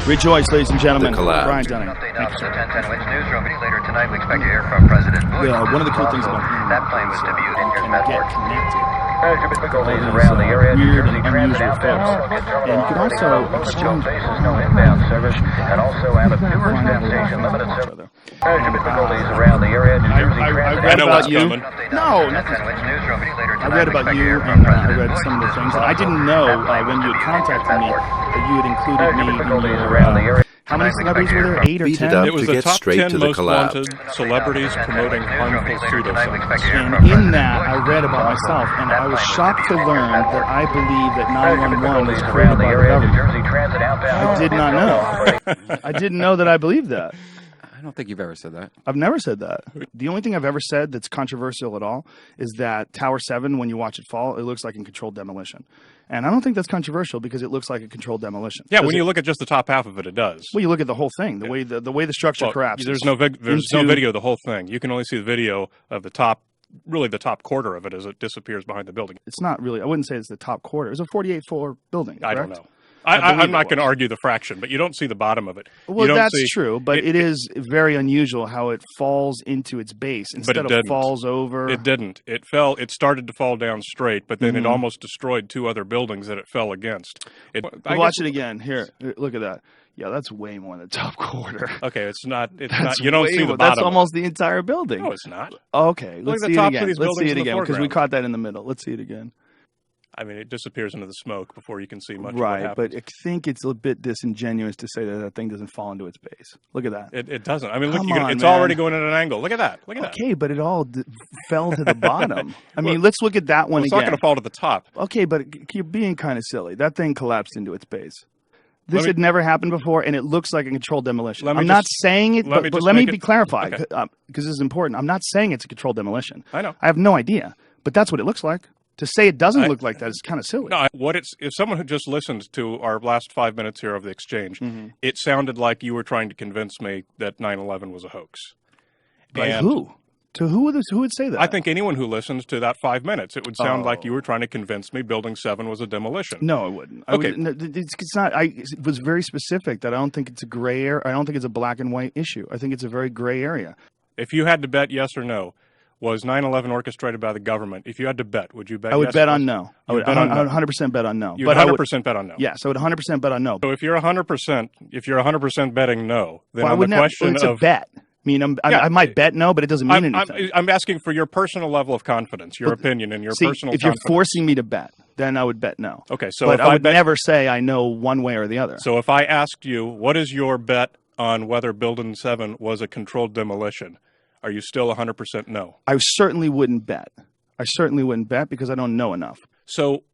Rejoice, ladies and gentlemen. The collab. Brian Dunning. Update now from the 1010 Wins newsroom. Later tonight, we expect to hear from President Bush. One of the cool things about that plane was debuted in can get connected. difficulties around the area. Weird and Transit unusual outbound. folks. And you can also exchange Faces no inbound service, and also out of Newark station limited service. Difficulties around the area. New Jersey I Transit read about outbound. you. No, Update now from the 1010 Wins newsroom. Later I tonight, read we about expect to you, hear from and I President read Bush. some of the things. And I didn't know when you had contacted me that you had included me in Difficulties around the your... area. How many celebrities were there? 8 or Beat it 10? up. It was To the get top straight 10 to the most collab. wanted celebrities promoting harmful pseudoscience. And in that, I read about myself, and I was shocked to learn that I believe that 911 was created by the government. I did not know. I didn't know that I believed that. I don't think you've ever said that. I've never said that. The only thing I've ever said that's controversial at all is that Tower 7, when you watch it fall, it looks like a controlled demolition. And I don't think that's controversial because it looks like a controlled demolition. Yeah, when you look at just the top half of it, it does. Well, you look at the whole thing, the way the structure collapses. There's no video of the whole thing. You can only see the video of the top, really the top quarter of it as it disappears behind the building. It's not really, I wouldn't say it's the top quarter. It's a 48-floor building, I don't correct? know. I'm not going to argue the fraction, but you don't see the bottom of it. Well, that's true, but it is very unusual how it falls into its base instead of falls over. It didn't. It fell. It started to fall down straight, but then it almost destroyed 2 other buildings that it fell against. Watch it again. Here, look at that. Yeah, that's way more than the top quarter. Okay, it's not. It's not. You don't see the bottom. That's almost the entire building. No, it's not. Okay, let's see it again. Let's see it again because we foreground. caught that in the middle. Let's see it again. I mean, it disappears into the smoke before you can see much of what Right, happens. but I think it's a bit disingenuous to say that that thing doesn't fall into its base. Look at that. It doesn't. I mean, look, Come on, it's man. already going at an angle. Look at that. Look at that. Okay, but it all fell to the bottom. I mean, let's look at that one It's again. not going to fall to the top. Okay, but you're being kind of silly. That thing collapsed into its base. This had never happened before, and it looks like a controlled demolition. I'm not saying it, but let me be clarified, because this is important. I'm not saying it's a controlled demolition. I know. I have no idea, but that's what it looks like. To say it doesn't look like that is kind of silly. No, if someone who just listened to our last 5 minutes here of the exchange, it sounded like you were trying to convince me that 9/11 was a hoax. Like who? To who would say that? I think anyone who listens to that 5 minutes, it would sound like you were trying to convince me Building 7 was a demolition. No, it wouldn't. Okay. It's not. It was very specific that I don't think it's a gray area. I don't think it's a black and white issue. I think it's a very gray area. If you had to bet yes or no, was 9/11 orchestrated by the government? If you had to bet, would you bet yes? I would bet on no. I would 100% bet on no. You would 100% bet on no. Yes, I would 100% bet on no. So if you're 100% betting no, then on the question it's a bet. I mean, I might bet no, but it doesn't mean anything. I'm asking for your personal level of confidence, your opinion, and your personal if confidence. You're forcing me to bet, then I would bet no. Okay, so but if I would never say I know one way or the other. So if I asked you, what is your bet on whether Building 7 was a controlled demolition, are you still 100% no? I certainly wouldn't bet. I certainly wouldn't bet because I don't know enough. So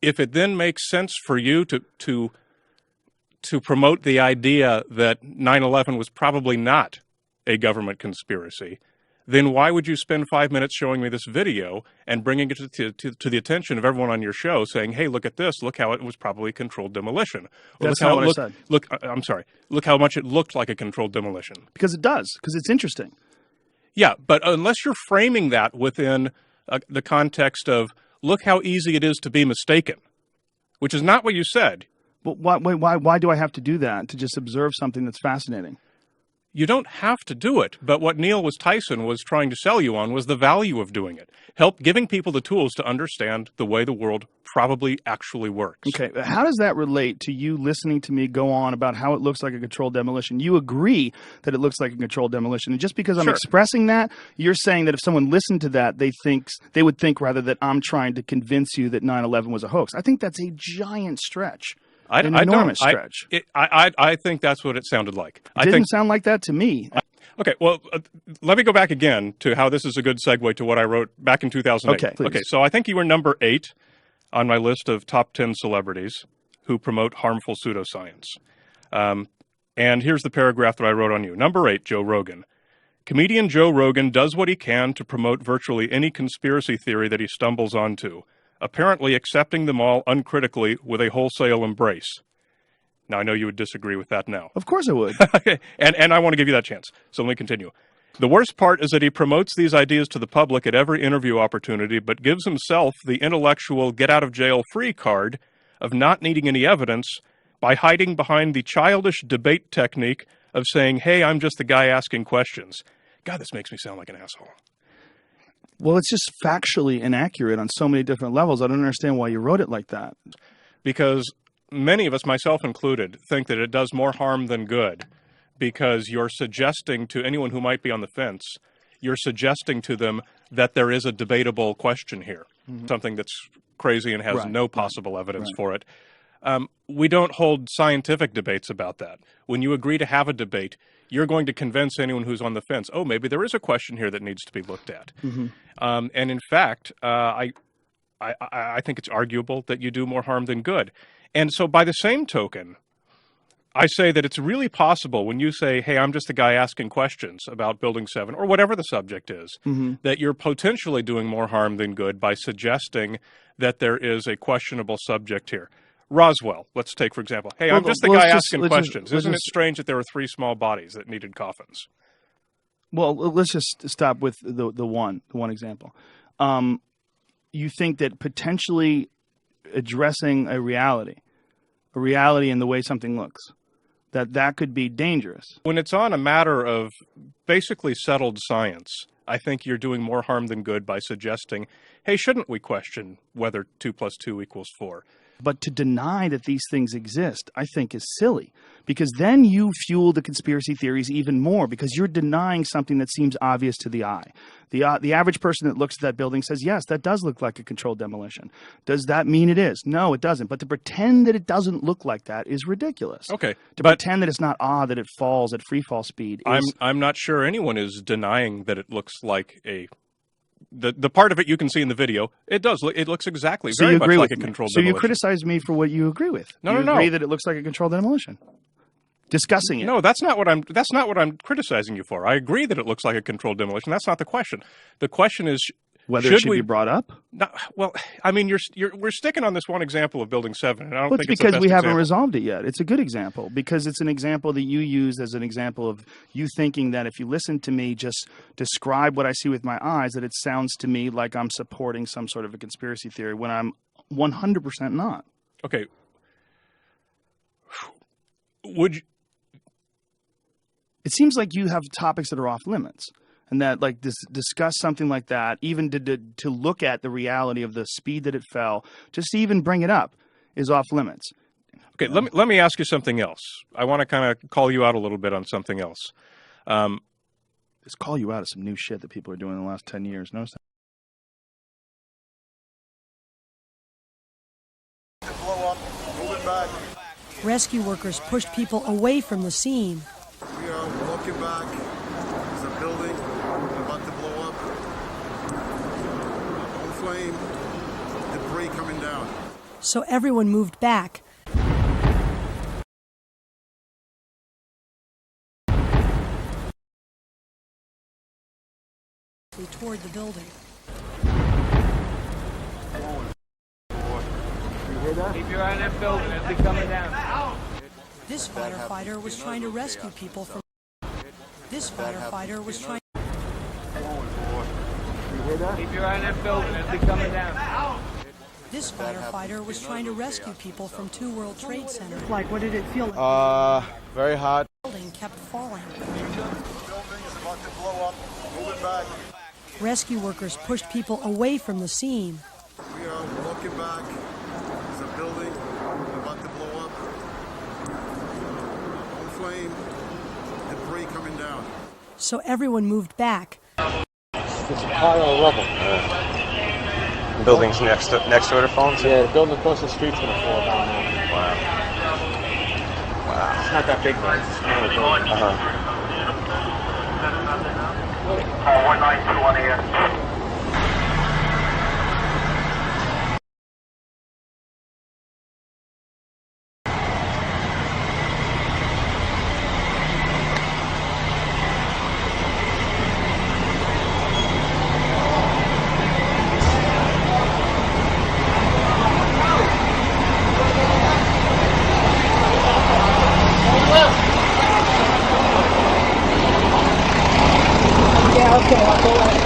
if it then makes sense for you to promote the idea that 9/11 was probably not a government conspiracy, then why would you spend 5 minutes showing me this video and bringing it to the attention of everyone on your show saying, hey, look at this, look how it was probably a controlled demolition. Or That's not what I said. Look, I'm sorry, look how much it looked like a controlled demolition. Because it does, because it's interesting. Yeah, but unless you're framing that within the context of, look how easy it is to be mistaken, which is not what you said. But why do I have to do that, to just observe something that's fascinating? You don't have to do it, but what Neil Tyson was trying to sell you on was the value of doing it. Giving people the tools to understand the way the world probably actually works. Okay, how does that relate to you listening to me go on about how it looks like a controlled demolition? You agree that it looks like a controlled demolition, and just because I'm expressing that, you're saying that if someone listened to that, they would think rather that I'm trying to convince you that 9/11 was a hoax. I think that's a giant stretch. An enormous stretch. I think that's what it sounded like. It didn't sound like that to me. Okay, well, let me go back again to how this is a good segue to what I wrote back in 2008. Okay, please. Okay, so I think you were number 8 on my list of top 10 celebrities who promote harmful pseudoscience. And here's the paragraph that I wrote on you. Number 8, Joe Rogan. Comedian Joe Rogan does what he can to promote virtually any conspiracy theory that he stumbles onto, apparently accepting them all uncritically with a wholesale embrace. Now, I know you would disagree with that now. Of course I would. Okay, and I want to give you that chance, so let me continue. The worst part is that he promotes these ideas to the public at every interview opportunity, but gives himself the intellectual get-out-of-jail-free card of not needing any evidence by hiding behind the childish debate technique of saying, hey, I'm just the guy asking questions. God, this makes me sound like an asshole. Well, it's just factually inaccurate on so many different levels. I don't understand why you wrote it like that. Because many of us, myself included, think that it does more harm than good, because you're suggesting to anyone who might be on the fence, you're suggesting to them that there is a debatable question here, something that's crazy and has no possible evidence for it. We don't hold scientific debates about that. When you agree to have a debate, you're going to convince anyone who's on the fence, oh, maybe there is a question here that needs to be looked at. And in fact, I think it's arguable that you do more harm than good. And so by the same token, I say that it's really possible when you say, hey, I'm just the guy asking questions about Building 7 or whatever the subject is, that you're potentially doing more harm than good by suggesting that there is a questionable subject here. Roswell, let's take, for example. Hey, I'm just the guy asking questions. Isn't it strange that there were 3 small bodies that needed coffins? Well, let's just stop with the one example. You think that potentially addressing a reality in the way something looks, that could be dangerous. When it's on a matter of basically settled science, I think you're doing more harm than good by suggesting, hey, shouldn't we question whether 2 + 2 = 4? But to deny that these things exist, I think, is silly, because then you fuel the conspiracy theories even more, because you're denying something that seems obvious to the eye. The average person that looks at that building says, yes, that does look like a controlled demolition. Does that mean it is? No, it doesn't. But to pretend that it doesn't look like that is ridiculous. Okay. To pretend that it's not odd that it falls at free fall speed is... I'm not sure anyone is denying that it looks like a... The part of it you can see in the video, it does. It looks exactly very much like a controlled demolition. So you criticize me for what you agree with. No. You agree that it looks like a controlled demolition. Discussing it. No, that's not what I'm criticizing you for. I agree that it looks like a controlled demolition. That's not the question. The question is whether it should be brought up. No, well, I mean, we're sticking on this one example of Building 7, and I don't think it's because we haven't resolved it yet. It's a good example because it's an example that you use as an example of you thinking that if you listen to me just describe what I see with my eyes, that it sounds to me like I'm supporting some sort of a conspiracy theory when I'm 100% not. Okay. Would you... It seems like you have topics that are off limits. And that, like, discuss something like that, even to look at the reality of the speed that it fell, just to even bring it up, is off limits. Okay, let me ask you something else. I want to kind of call you out a little bit on something else. Just call you out of some new shit that people are doing in the last 10 years. Notice that? Blow up, moving back. Rescue workers pushed people away from the scene. We are walking back. There's a building about to blow up. On flame, debris coming down. So everyone moved back. Toward the building. Keep your eye on that building. It'll be coming down. This firefighter was trying to rescue people from... This firefighter was trying... Keep your eye on that building. It'll be coming down. This firefighter was trying to rescue people from 2 World Trade Centers. Like, what did it feel like? Very hot. The building kept falling. Building is about to blow up, moving back. Rescue workers pushed people away from the scene. We are walking back. There's a building about to blow up. On flame, debris coming down. So everyone moved back. It's a pile of rubble. Buildings next to it are falling? Yeah, the building across the street's gonna fall down now. Wow. It's not that big, though. It's a smaller building. 192 here. Yeah, okay, I'll go right.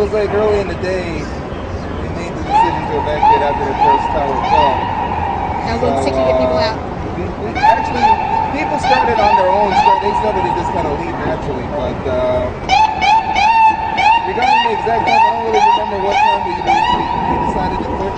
was like early in the day, we made the decision to evacuate after the first tower fell. How long did it take to get people out? Actually, people started on their own. They started to just kind of leave naturally. But regarding the exact time, I don't really remember what time we decided to quit.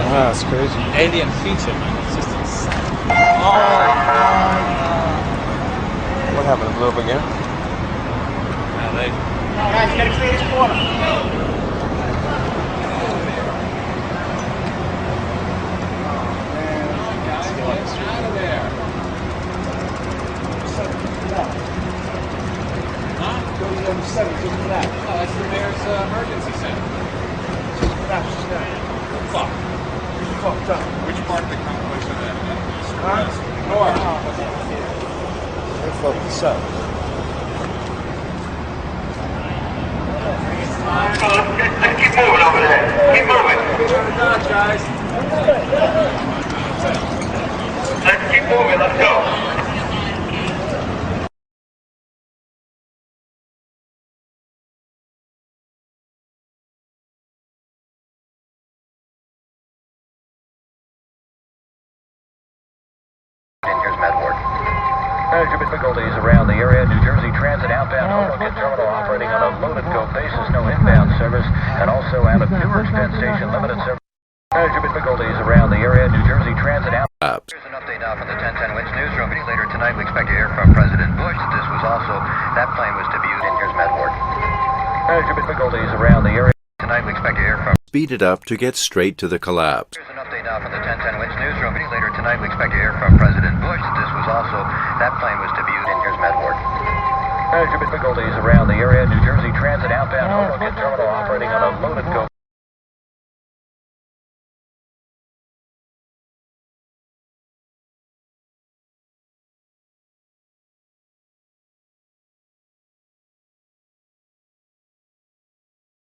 That's crazy. Alien feature, man. It's just insane. Oh, What happened? It blew up again? Guys, you gotta clear this corner. Out of there. Huh? Go to number 7, just for that. Oh, that's the mayor's emergency center. Just for that, just that. Fuck. Fucked up. Which part of the complex are that? North. They fucked this up. Let's keep moving over there. Keep moving. Turn it on, guys. Let's keep moving. Let's go. Here's Medward. Management difficulties around the area. New Jersey Transit outbound Hoboken Terminal operating on a load-and-go basis, no inbound service, and also out of Newark Penn Station, limited service. Management difficulties around the area. New Jersey Transit outbound. Here's an update now from the 1010 Winds newsroom. Later tonight, we expect to hear from President Bush. That plane was debuted. And here's Medward. Management difficulties around the area. Tonight, we expect to hear from. Speed it up to get straight to the collapse. Here's an update now from the 1010 Winds newsroom. Later tonight, we expect to hear from President Bush. That plane was debuted. And here's Medward. Management difficulties around the area. New Jersey Transit outbound Hoboken Terminal operating on a load-and-go